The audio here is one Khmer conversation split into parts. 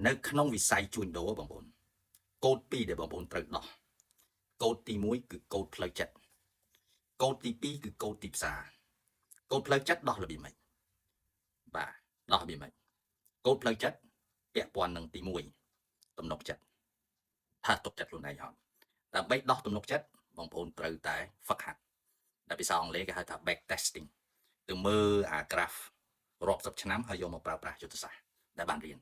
នៅក្នុងវិស័យជួញដូរបងប្អូនកូដ2ដែលបងប្អូនត្រូវដោះកូដទី1គឺកូដផ្លូវចិត្តកូដទី2គឺកូដទីផ្សារកូដផ្លូវចិត្តដោះរបៀបម៉េចបាទដោះរបៀបម៉េចកូដផ្លូវចិត្តពាក់ព័ន្ធនឹងទី1ទំនុកចិត្តថាទុកចិត្តខ្លួនឯងអត់ដើម្បីដោះទំនុកចិត្តបងប្អូនត្រូវតែហ្វឹកហាត់ដែលភាសាអង់គ្លេសគេហៅថា back testing ទៅមើលអា graph រាប់សិបឆ្នាំហើយយកមកប្រើប្រាស់យុទ្ធសាស្ត្រដែលបានរៀន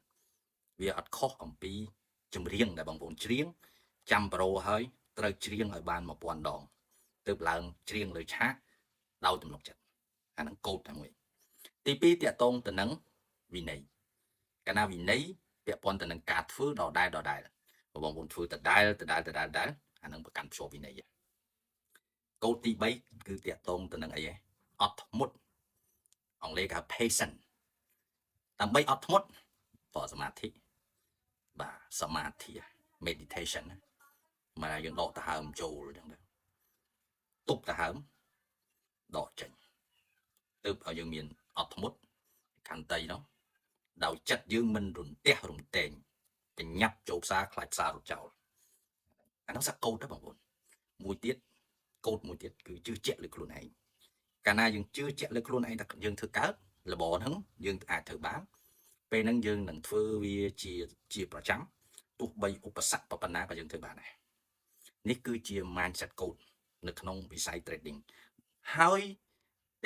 វាអត់ខុសអំពីចម្រៀងដែលបងប្អូនច្រៀងចាំប្រូហើយត្រូវច្រៀងឲ្យបាន1000ដងទើបឡើងច្រៀងលើឆាកដោយទំនុកចិត្តអាហ្នឹងកូដតែមួយទី2តាក់ទងទៅនឹងវិន័យកាលណាវិន័យពាក់ព័ន្ធទៅនឹងការធ្វើដដែលបងប្អូនធ្វើដដែលអានឹងប្រកាន់ភ្ជាប់វិន័យកូដទី3គឺតាក់ទងទៅនឹងអីហ៎អត់ធ្មត់អង់គ្លេសគេហៅ patient ដើម្បីអត់ធ្មត់បសមាធិបាទសមាធិ meditation មកយើងដកដង្ហើមចូលអញ្ចឹងទៅទប់ដង្ហើមដកចេញទើបឲ្យយើងមានអត់ធ្មត់ខន្តីនោះដោយចិត្តយើងមិនរន្ទះរំទែងបញ្ញាប់ចូលផ្សារខ្លាចផ្សាររត់ចោលអានោះសាកូដទៅបងប្អូនមួយទៀតកូដមួយទៀតគឺជឿជាក់លើខ្លួនឯងកាលណាយើងជឿជាក់លើខ្លួនឯងថាយើងធ្វើកើតរបរហ្នឹងយើងអាចធ្វើបានពេលហ្នឹងយើងនឹងធ្វើវាជាប្រចាំទោះបីឧបសគ្គប៉ុណ្ណាក៏យើងធ្វើបានដែរនេះគឺជា mindset code នៅក្នុងវិស័យ trading ហើយ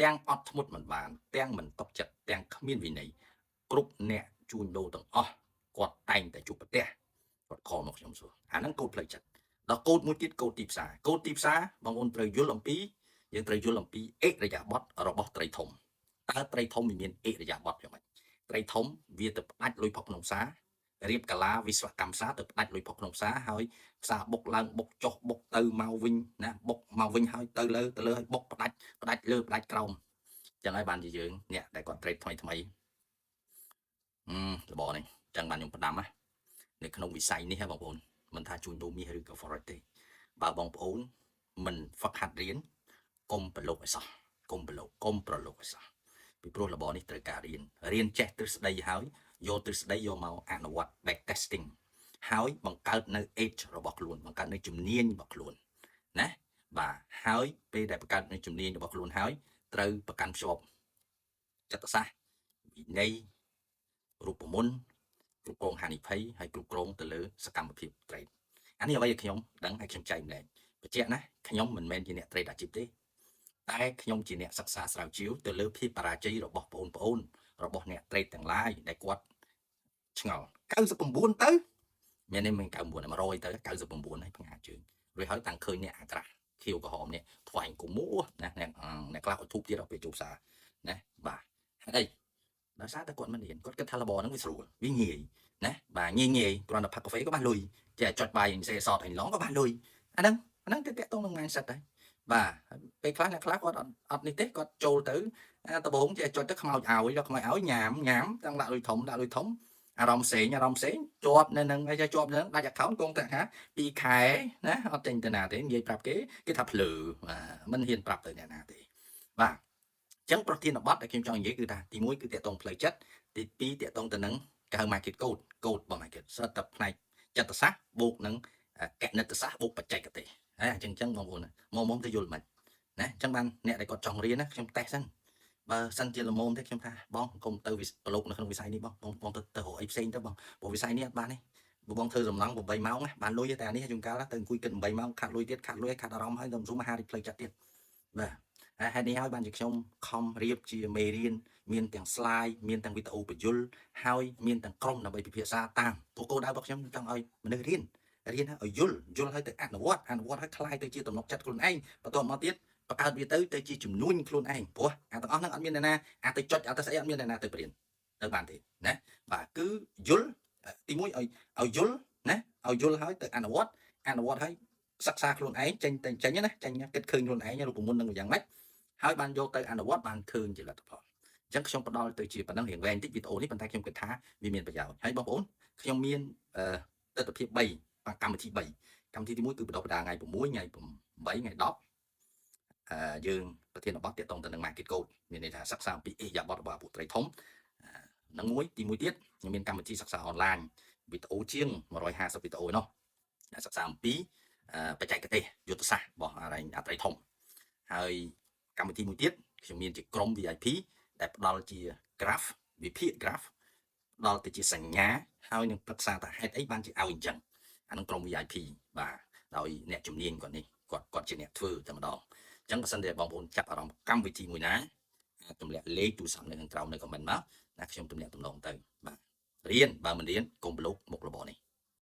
ទាំងអត់ធ្មត់មិនបានទាំងមិនតក់ចិត្តទាំងគ្មានវិន័យគ្រប់អ្នកជួញដូរទាំងអស់គាត់តែងតែជួបប្រទះគាត់ខលមកខ្ញុំសួរអាហ្នឹងកូដផ្លូវចិត្តដល់កូដមួយទៀតកូដទីផ្សារកូដទីផ្សារបងប្អូនត្រូវយល់អំពីយើងត្រូវយល់អំពីអិរិយាបថរបស់ត្រីធំតើត្រីធំវាមានអិរិយាបថយ៉ាងម៉េចត្រីធំវាទៅផ្ដាច់លុយផុកក្នុងផ្សាររៀបកាឡាវិស្វកម្មផ្សារទៅផ្ដាច់លុយផុកក្នុងផ្សារហើយផ្សារបុកឡើងបុកចុះបុកទៅមកវិញណាបុកមកវិញហើយទៅលើហើយបុកផ្ដាច់លើផ្ដាច់ក្រោមចឹងហើយបានជាយើងអ្នកដែលគាត់ trade ថ្មីរបរនេះចឹងបានខ្ញុំផ្ដាំណានៅក្នុងវិស័យនេះហ៎បងប្អូនមិនថាជួញដូរមាសឬក៏ forex ទេបើបងប្អូនមិនហ្វឹកហាត់រៀនកុំប្រឡូកឲ្យសោះកុំប្រឡូកឲ្យសោះពីព្រោះរបរនេះត្រូវការរៀនចេះទ្រឹស្ដីហើយយកទ្រឹស្ដីយកមកអនុវត្ត back testing ហើយបង្កើតនៅ edge របស់ខ្លួនបង្កើតនៅជំនាញរបស់ខ្លួនណាបាទហើយពេលដែលបង្កើតនៅជំនាញរបស់ខ្លួនហើយត្រូវប្រកាន់ភ្ជាប់ចិត្តសាស្ត្រវិន័យរូបមន្តគ្រប់គ្រងហានិភ័យហើយគ្រប់គ្រងទៅលើសកម្មភាព trade អានេះអ្វីដែលខ្ញុំដឹងហើយខ្ញុំចែកម្លែងបញ្ជាក់ណាខ្ញុំមិនមែនជាអ្នក trade អាជីពទេតែខ្ញុំជាអ្នកសិក្សាស្រាវជ្រាវទៅលើភាពបរាជ័យរបស់បងប្អូនរបស់អ្នក trade ទាំងឡាយដែលគាត់ឆ្ងល់99ទៅមាននេះមិន99 100ទៅ99ហើយផ្ងាជើងរួចហើយតាំងឃើញអ្នកអាក្រាស់ខៀវក្រហមនេះថ្វាយអង្គមួណាអ្នកខ្លះអត់ធូបទៀតដល់ពេលចូលផ្សារណាបាទហេតុអីដោយសារតែគាត់មិនរៀនគាត់គិតថារបរហ្នឹងវាស្រួលវាងាយណាបាទងាយគ្រាន់តែផឹកកាហ្វេក៏បានលុយចេះចុចបាយអញសេសតអញឡងក៏បានលុយអាហ្នឹងទៅតាក់ទងនឹង mindset ដែរបាទពេលខ្លះអ្នកខ្លះគាត់អត់នេះទេគាត់ចូលទៅដំបូងចេះចុចទៅខ្មោចឲ្យដល់ខ្មោចឲ្យញ៉ាំទាំងដាក់លុយធំអារម្មណ៍ផ្សេងជាប់នៅនឹងហើយជាប់នឹងដាច់ account គង់តែថា2ខែណាអត់ចេញទៅណាទេនិយាយប្រាប់គេថាភ្លើបាទមិនហ៊ានប្រាប់ទៅអ្នកណាទេបាទអញ្ចឹងប្រធានបទដែលខ្ញុំចង់និយាយគឺថាទី1គឺតាក់ទងផ្លូវចិត្តទី2តាក់ទងទៅនឹងគេហៅ market code របស់ market ស្រាប់តែផ្នែកចិត្តសាស្ត្របូកនឹងគណិតសាស្ត្របូកបច្ចេកទេសអញ្ចឹងបងប្អូនមកទៅយល់មិនណាអញ្ចឹងបានអ្នកដែលគាត់ចង់រៀនណាខ្ញុំតេស្តសិនបើសិនជាល្មមទេខ្ញុំថាបងកុំទៅប្រឡូកនៅក្នុងវិស័យនេះបងទៅរកអីផ្សេងទៅបងព្រោះវិស័យនេះអត់បានទេបងធ្វើសំណង8ម៉ោងបានលុយតែអានេះជួនកាលទៅអង្គុយគិត8ម៉ោងខាត់លុយទៀតខាត់អារម្មណ៍ហើយទៅស៊ូមហារីផ្លូវចិត្តទៀតបាទហេតុនេះហើយបានជាខ្ញុំខំរៀបជាមេរៀនមានទាំង slide មានទាំងវីដេអូបញ្យលហើយមានទាំងក្រុមដើម្បីពិភាក្សាតាមព្រោះគោលដៅរបស់ខ្ញុំចង់ឲ្យមនុស្សរៀនឲ្យយល់ឲ្យទៅអនុវត្តឲ្យคล้ายទៅជាទំនុកចិត្តខ្លួនឯងបន្ទាប់មកទៀតបង្កើតវាទៅជាជំនួញខ្លួនឯងព្រោះអាទាំងអស់ហ្នឹងអត់មានអ្នកណាទៅចុចទៅស្អីអត់មានអ្នកណាទៅព្រៀនទៅបានទេណាបាទគឺយល់ទី1ឲ្យយល់ណាឲ្យយល់ហើយទៅអនុវត្តហើយសិក្សាខ្លួនឯងចេញណាចេញគិតឃើញខ្លួនឯងរូបមន្តនឹងយ៉ាងម៉េចហើយបានយកទៅអនុវត្តបានឃើញជាលទ្ធផលអញ្ចឹងខ្ញុំផ្ដល់ទៅជាប៉ុណ្ណឹងរៀងវែងតិចវីដេអូនេះប៉ុន្តែខ្ញុំគិតថាវាមានប្រយោជន៍ហើយបងប្អូនខ្ញុំមានទស្សនវិជ្ជា3កម្មវិធីទី1គឺបណ្ដុះបណ្ដាលថ្ងៃ6ថ្ងៃ8ថ្ងៃ10យើងប្រធានបទទាក់ទងទៅនឹង market code មានន័យថាសិក្សាអំពីអិរិយាបថរបស់ពួកត្រីធំនឹងទី1ទៀតខ្ញុំមានកម្មវិធីសិក្សាអនឡាញ វីដេអូជាង150វីដេអូឯណោះសិក្សាអំពីបច្ចេកទេសយុទ្ធសាស្ត្ររបស់អត្រីធំហើយកម្មវិធីមួយទៀតខ្ញុំមានជាក្រុម VIP ដែលផ្ដល់ជា graph វិភាគ graph ផ្ដល់ទៅជាសញ្ញាហើយនឹងប្រឹក្សាថាហេតុអីបានជាឲ្យអញ្ចឹងអានឹងក្រុម VIP បាទដោយអ្នកជំនាញគាត់នេះគាត់ជាអ្នកធ្វើតែម្ដងអញ្ចឹងបើសិនជាបងប្អូនចាប់អារម្មណ៍កម្មវិធីមួយណាទម្លាក់លេខទូរស័ព្ទនៅខាងក្រោមនៅ comment មកណាខ្ញុំទម្លាក់ទំនងទៅបាទរៀនបើមិនរៀនកុំប្រឡូកមុខរបរនេះ